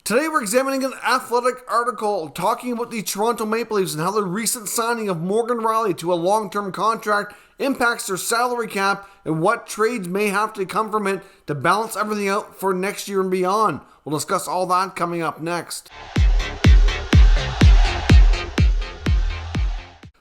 Today we're examining an Athletic article talking about the Toronto Maple Leafs and how the recent signing of Morgan Rielly to a long-term contract impacts their salary cap and what trades may have to come from it to balance everything out for next year and beyond. We'll discuss all that coming up next.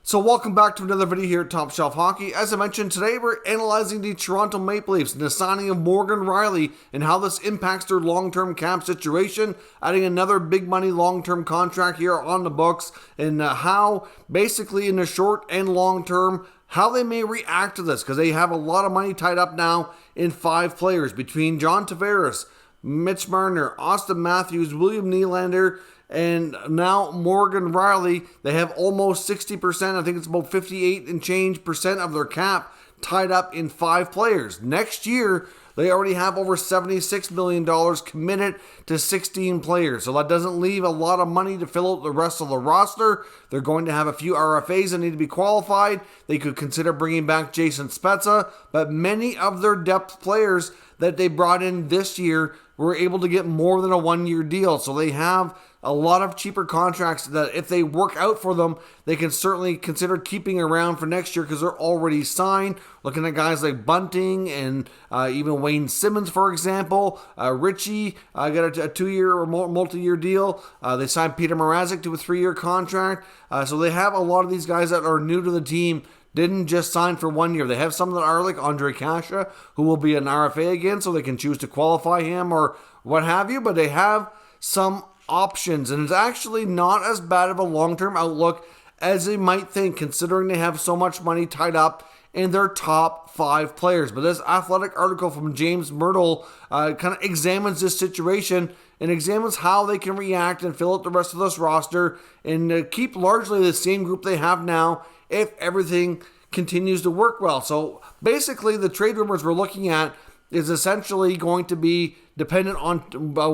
So welcome back to another video here at Top Shelf Hockey. As I mentioned, today we're analyzing the Toronto Maple Leafs and the signing of Morgan Rielly and how this impacts their long-term cap situation, adding another big money long-term contract here on the books, and how basically in the short and long term, how they may react to this, because they have a lot of money tied up now in 5 players between John Tavares, Mitch Marner, Austin Matthews, William Nylander, and now Morgan Rielly. They have almost 60%, I think it's about 58 and change percent of their cap tied up in 5 players. Next year, they already have over $76 million committed to 16 players. So that doesn't leave a lot of money to fill out the rest of the roster. They're going to have a few RFAs that need to be qualified. They could consider bringing back Jason Spezza, but many of their depth players that they brought in this year were able to get more than a 1-year deal. So they have a lot of cheaper contracts that if they work out for them, they can certainly consider keeping around for next year because they're already signed. Looking at guys like Bunting and even Wayne Simmons, for example. Richie got a 2-year or multi-year deal. They signed Peter Mrazek to a 3-year contract. So they have a lot of these guys that are new to the team, didn't just sign for 1 year. They have some that are like Andre Kasha, who will be an RFA again, so they can choose to qualify him or what have you. But they have some options, and it's actually not as bad of a long-term outlook as they might think, considering they have so much money tied up in their top 5 players. But this Athletic article from James Myrtle kind of examines this situation and examines how they can react and fill out the rest of this roster and keep largely the same group they have now if everything continues to work well. So basically, the trade rumors we're looking at is essentially going to be dependent on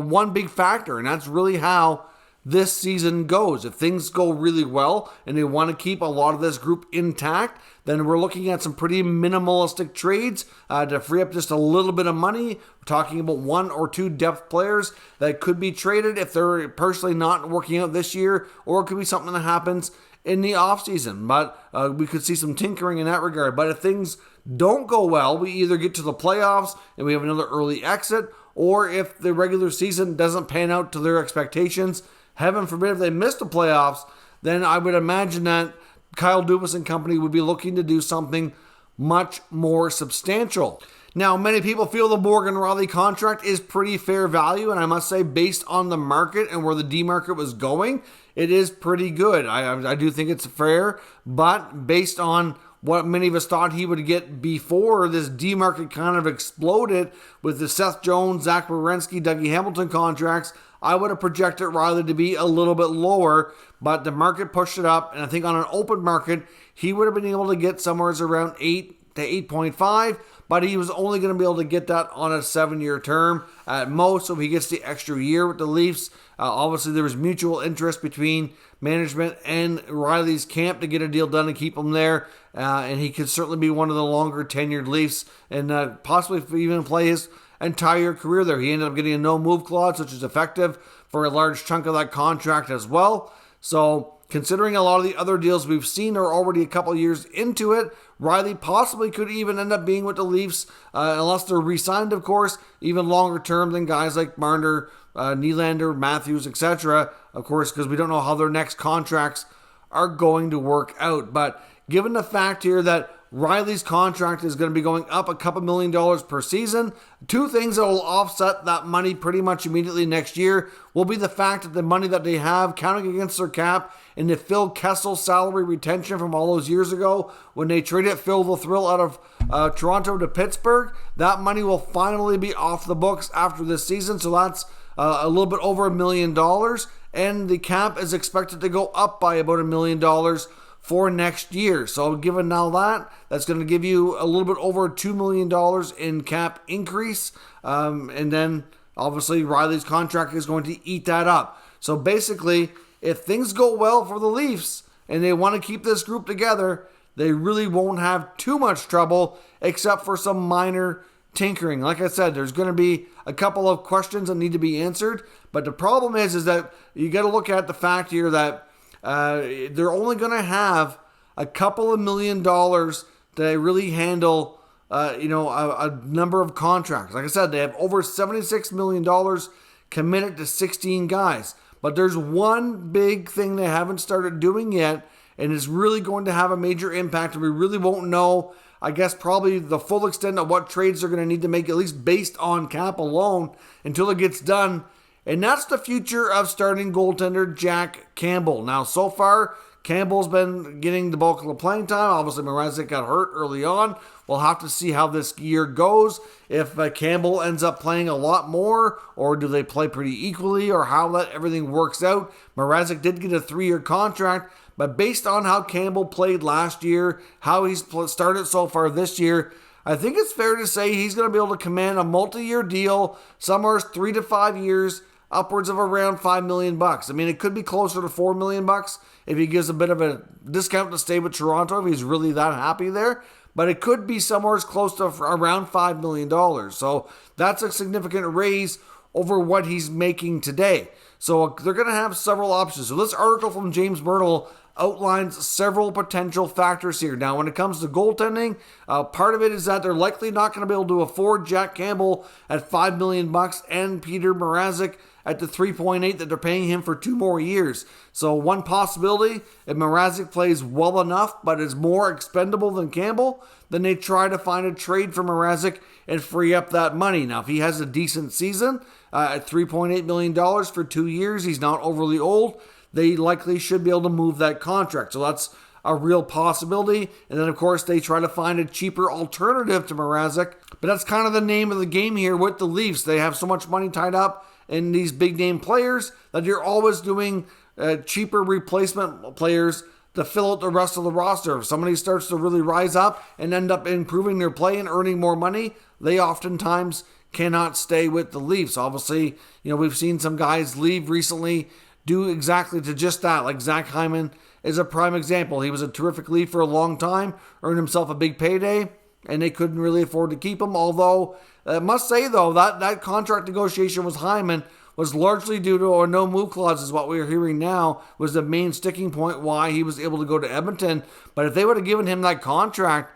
one big factor, and that's really how this season goes. If things go really well and they want to keep a lot of this group intact, then we're looking at some pretty minimalistic trades to free up just a little bit of money. We're talking about 1 or 2 depth players that could be traded if they're personally not working out this year, or it could be something that happens in the offseason. But we could see some tinkering in that regard. But if things don't go well, we either get to the playoffs and we have another early exit, or if the regular season doesn't pan out to their expectations, heaven forbid if they miss the playoffs, then I would imagine that Kyle Dubas and company would be looking to do something much more substantial. Now, many people feel the Morgan Rielly contract is pretty fair value, and I must say, based on the market and where the D market was going, it is pretty good. I do think it's fair, but based on what many of us thought he would get before this D market kind of exploded with the Seth Jones, Zach Werenski, Dougie Hamilton contracts, I would have projected Rielly to be a little bit lower, but the market pushed it up, and I think on an open market, he would have been able to get somewhere around 8 to 8.5, but he was only going to be able to get that on a 7-year term at most, so he gets the extra year with the Leafs. Obviously, there was mutual interest between management and Rielly's camp to get a deal done and keep him there, and he could certainly be one of the longer tenured Leafs and possibly even play his entire career there. He ended up getting a no-move clause, which is effective for a large chunk of that contract as well. So considering a lot of the other deals we've seen are already a couple years into it, Rielly possibly could even end up being with the Leafs, unless they're re-signed, of course, even longer term than guys like Marner, Nylander, Matthews, etc. Of course, because we don't know how their next contracts are going to work out. But given the fact here that Rielly's contract is going to be going up a couple $1 million per season, 2 things that will offset that money pretty much immediately next year will be the fact that the money that they have counting against their cap and the Phil Kessel salary retention from all those years ago when they traded Phil the Thrill out of Toronto to Pittsburgh, that money will finally be off the books after this season. So that's a little bit over $1 million, and the cap is expected to go up by about $1 million for next year. So given now that's going to give you a little bit over $2 million in cap increase. And then obviously Rielly's contract is going to eat that up. So basically, if things go well for the Leafs and they want to keep this group together, they really won't have too much trouble except for some minor tinkering. Like I said, there's going to be a couple of questions that need to be answered. But the problem is that you got to look at the fact here that they're only going to have a couple of $1 million to really handle, a number of contracts. Like I said, they have over $76 million committed to 16 guys. But there's one big thing they haven't started doing yet, and it's really going to have a major impact, and we really won't know, I guess, probably the full extent of what trades they're going to need to make, at least based on cap alone, until it gets done. And that's the future of starting goaltender Jack Campbell. Now, so far, Campbell's been getting the bulk of the playing time. Obviously, Mrazek got hurt early on. We'll have to see how this year goes. If Campbell ends up playing a lot more, or do they play pretty equally, or how that everything works out. Mrazek did get a 3-year contract, but based on how Campbell played last year, how he's started so far this year, I think it's fair to say he's going to be able to command a multi-year deal, somewhere 3 to 5 years, upwards of around $5 million. I mean, it could be closer to $4 million if he gives a bit of a discount to stay with Toronto, if he's really that happy there. But it could be somewhere close to around $5 million. So that's a significant raise over what he's making today. So they're going to have several options. So this article from James Myrtle outlines several potential factors here. Now, when it comes to goaltending, part of it is that they're likely not going to be able to afford Jack Campbell at $5 million and Peter Mrazek at the 3.8 that they're paying him for 2 more years. So one possibility, if Mrazek plays well enough but is more expendable than Campbell, then they try to find a trade for Mrazek and free up that money. Now, if he has a decent season at $3.8 million for 2 years, he's not overly old, they likely should be able to move that contract. So that's a real possibility. And then, of course, they try to find a cheaper alternative to Mrazek. But that's kind of the name of the game here with the Leafs. They have so much money tied up in these big-name players that you're always doing cheaper replacement players to fill out the rest of the roster. If somebody starts to really rise up and end up improving their play and earning more money, they oftentimes cannot stay with the Leafs. Obviously, we've seen some guys leave recently do exactly to just that. Like Zach Hyman is a prime example. He was a terrific Leaf for a long time, earned himself a big payday, and they couldn't really afford to keep him. Although, I must say, though, that contract negotiation with Hyman was largely due to a no-move clause, is what we're hearing now, was the main sticking point why he was able to go to Edmonton. But if they would have given him that contract,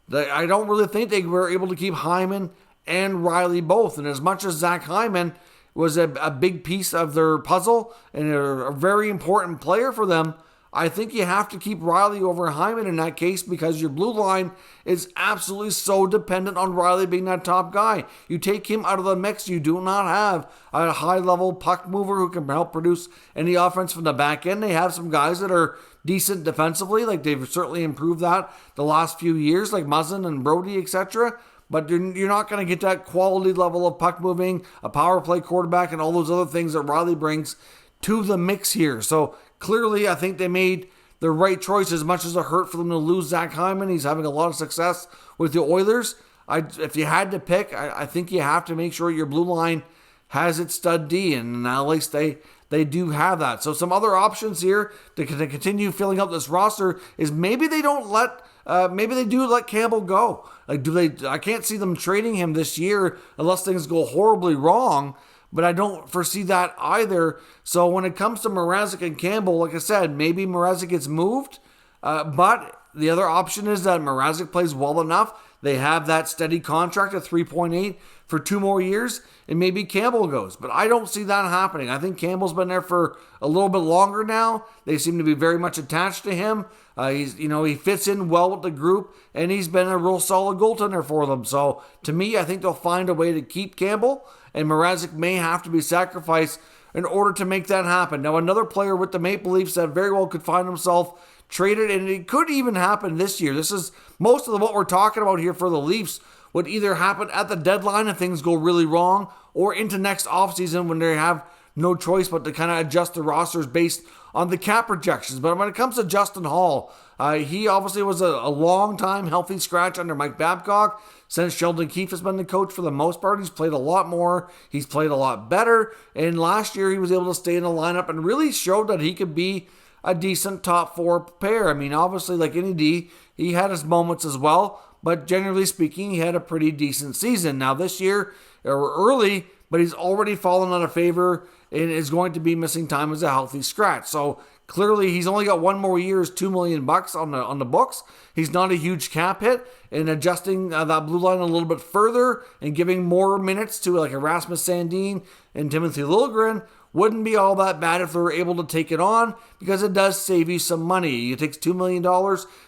I don't really think they were able to keep Hyman and Rielly both. And as much as Zach Hyman was a big piece of their puzzle and a very important player for them, I think you have to keep Rielly over Hyman in that case, because your blue line is absolutely so dependent on Rielly being that top guy. You take him out of the mix, you do not have a high-level puck mover who can help produce any offense from the back end. They have some guys that are decent defensively, like they've certainly improved that the last few years, like Muzzin and Brody, etc., but you're not going to get that quality level of puck moving, a power play quarterback, and all those other things that Rielly brings to the mix here. So clearly, I think they made the right choice, as much as it hurt for them to lose Zach Hyman. He's having a lot of success with the Oilers. If you had to pick, I think you have to make sure your blue line has its stud D, and at least they do have that. So some other options here to continue filling up this roster is maybe they do let Campbell go. I can't see them trading him this year unless things go horribly wrong, but I don't foresee that either. So when it comes to Mrazek and Campbell, like I said, maybe Mrazek gets moved, but the other option is that Mrazek plays well enough. They have that steady contract at 3.8 for 2 more years, and maybe Campbell goes. But I don't see that happening. I think Campbell's been there for a little bit longer now. They seem to be very much attached to him. He fits in well with the group, and he's been a real solid goaltender for them. So to me, I think they'll find a way to keep Campbell, and Mrazek may have to be sacrificed in order to make that happen. Now, another player with the Maple Leafs that very well could find himself traded, and it could even happen this year. This is most of what we're talking about here for the Leafs would either happen at the deadline if things go really wrong, or into next offseason when they have no choice but to kind of adjust the rosters based on the cap projections. But when it comes to Justin Hall, he obviously was a long-time healthy scratch under Mike Babcock. Since Sheldon Keefe has been the coach for the most part, he's played a lot more. He's played a lot better. And last year he was able to stay in the lineup and really showed that he could be a decent top 4 pair. I mean, obviously, like any D, he had his moments as well, but generally speaking, he had a pretty decent season. Now, this year, or early, but he's already fallen out of favor and is going to be missing time as a healthy scratch. So clearly, he's only got one more year, is $2 million on the books. He's not a huge cap hit, and adjusting that blue line a little bit further and giving more minutes to like Erasmus Sandin and Timothy Liljegren wouldn't be all that bad if they were able to take it on, because it does save you some money. It takes $2 million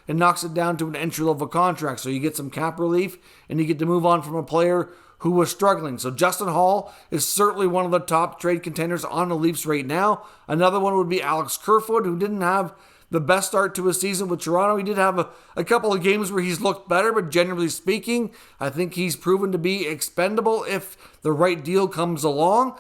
and knocks it down to an entry-level contract, so you get some cap relief and you get to move on from a player who was struggling. So Justin Holl is certainly one of the top trade contenders on the Leafs right now. Another one would be Alex Kerfoot, who didn't have the best start to his season with Toronto. He did have a couple of games where he's looked better, but generally speaking, I think he's proven to be expendable if the right deal comes along.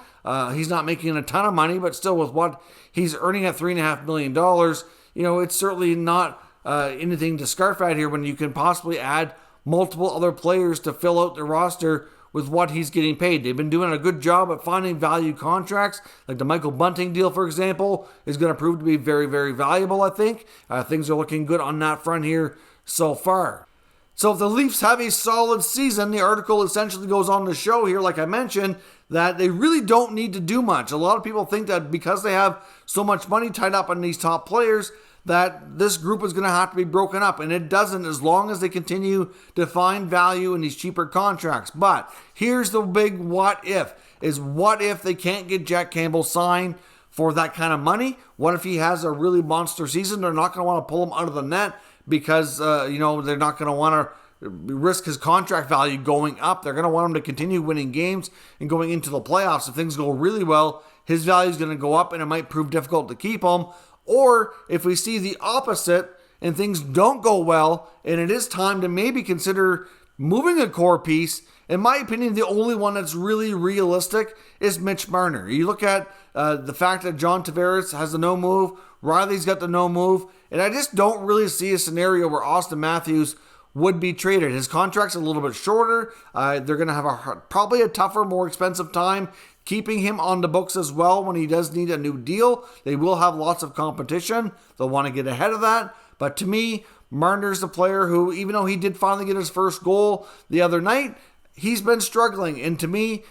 He's not making a ton of money, but still with what he's earning at $3.5 million, it's certainly not anything to scarf at here when you can possibly add multiple other players to fill out the roster with what he's getting paid. They've been doing a good job at finding value contracts, like the Michael Bunting deal, for example, is going to prove to be very, very valuable, I think. Things are looking good on that front here so far. So if the Leafs have a solid season, the article essentially goes on to show here, like I mentioned, that they really don't need to do much. A lot of people think that because they have so much money tied up on these top players, that this group is going to have to be broken up, and it doesn't as long as they continue to find value in these cheaper contracts. But here's the big what if, is what if they can't get Jack Campbell signed for that kind of money? What if he has a really monster season? They're not going to want to pull him out of the net because, they're not going to want to risk his contract value going up. They're going to want him to continue winning games and going into the playoffs. If things go really well, his value is going to go up and it might prove difficult to keep him. Or if we see the opposite and things don't go well and it is time to maybe consider moving a core piece, in my opinion, the only one that's really realistic is Mitch Marner. You look at the fact that John Tavares has the no move, Rielly's got the no move, and I just don't really see a scenario where Austin Matthews would be traded. His contract's a little bit shorter. They're going to have probably a tougher, more expensive time keeping him on the books as well when he does need a new deal. They will have lots of competition. They'll want to get ahead of that. But to me, Marner's the player who, even though he did finally get his first goal the other night, he's been struggling. And to me,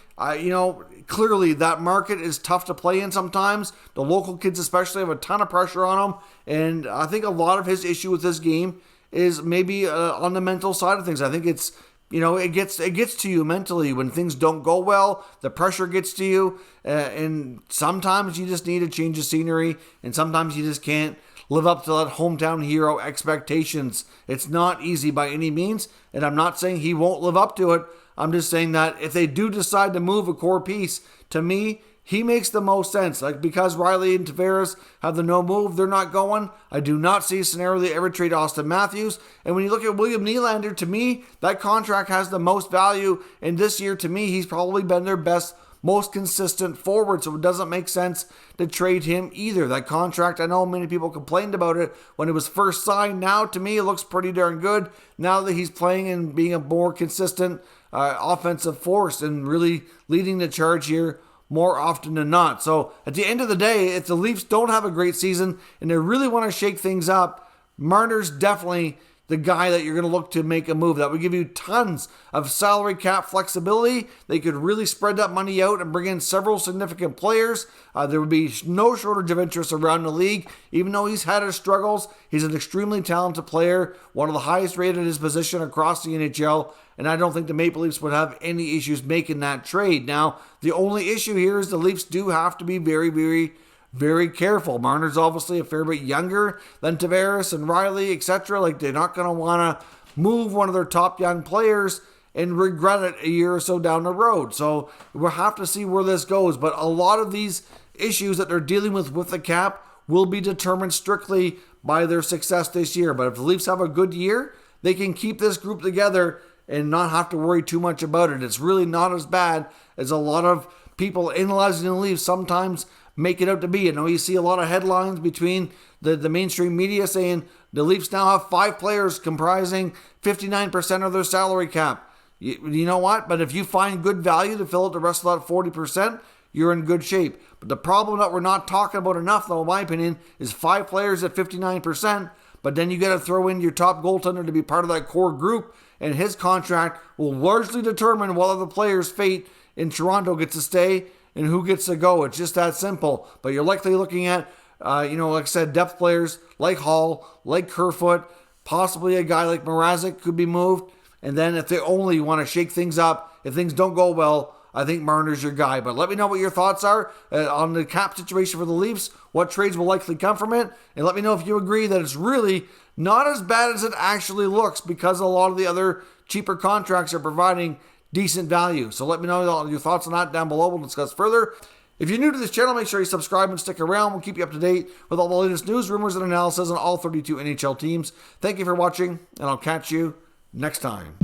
clearly that market is tough to play in sometimes. The local kids especially have a ton of pressure on him. And I think a lot of his issue with this game is maybe on the mental side of things. I think it's, it gets to you mentally when things don't go well. The pressure gets to you, and sometimes you just need a change of scenery, and sometimes you just can't live up to that hometown hero expectations. It's not easy by any means, and I'm not saying he won't live up to it. I'm just saying that if they do decide to move a core piece, to me, he makes the most sense. Like, because Rielly and Tavares have the no move, they're not going. I do not see a scenario they ever trade Austin Matthews. And when you look at William Nylander, to me, that contract has the most value. And this year, to me, he's probably been their best, most consistent forward. So it doesn't make sense to trade him either. That contract, I know many people complained about it when it was first signed. Now, to me, it looks pretty darn good. Now that he's playing and being a more consistent offensive force and really leading the charge here more often than not. So at the end of the day, if the Leafs don't have a great season and they really want to shake things up, Marner's definitely the guy that you're going to look to make a move. That would give you tons of salary cap flexibility. They could really spread that money out and bring in several significant players. There would be no shortage of interest around the league. Even though he's had his struggles, he's an extremely talented player, one of the highest rated in his position across the NHL, and I don't think the Maple Leafs would have any issues making that trade. Now, the only issue here is the Leafs do have to be very, very, very careful. Marner's obviously a fair bit younger than Tavares and Rielly, etc. Like, they're not going to want to move one of their top young players and regret it a year or so down the road. So we'll have to see where this goes. But a lot of these issues that they're dealing with the cap will be determined strictly by their success this year. But if the Leafs have a good year, they can keep this group together and not have to worry too much about it. It's really not as bad as a lot of people analyzing the Leafs sometimes make it out to be. You see a lot of headlines between the mainstream media saying the Leafs now have 5 players comprising 59% of their salary cap. You know what? But if you find good value to fill out the rest of that 40%, you're in good shape. But the problem that we're not talking about enough, though, in my opinion, is 5 players at 59%, but then you got to throw in your top goaltender to be part of that core group, and his contract will largely determine whether the player's fate in Toronto gets to stay and who gets to go. It's just that simple. But you're likely looking at, like I said, depth players like Hall, like Kerfoot, possibly a guy like Mrazek could be moved. And then if they only want to shake things up, if things don't go well, I think Marner's your guy. But let me know what your thoughts are on the cap situation for the Leafs, what trades will likely come from it, and let me know if you agree that it's really not as bad as it actually looks because a lot of the other cheaper contracts are providing decent value. So let me know your thoughts on that down below. We'll discuss further. If you're new to this channel, make sure you subscribe and stick around. We'll keep you up to date with all the latest news, rumors, and analysis on all 32 NHL teams. Thank you for watching, and I'll catch you next time.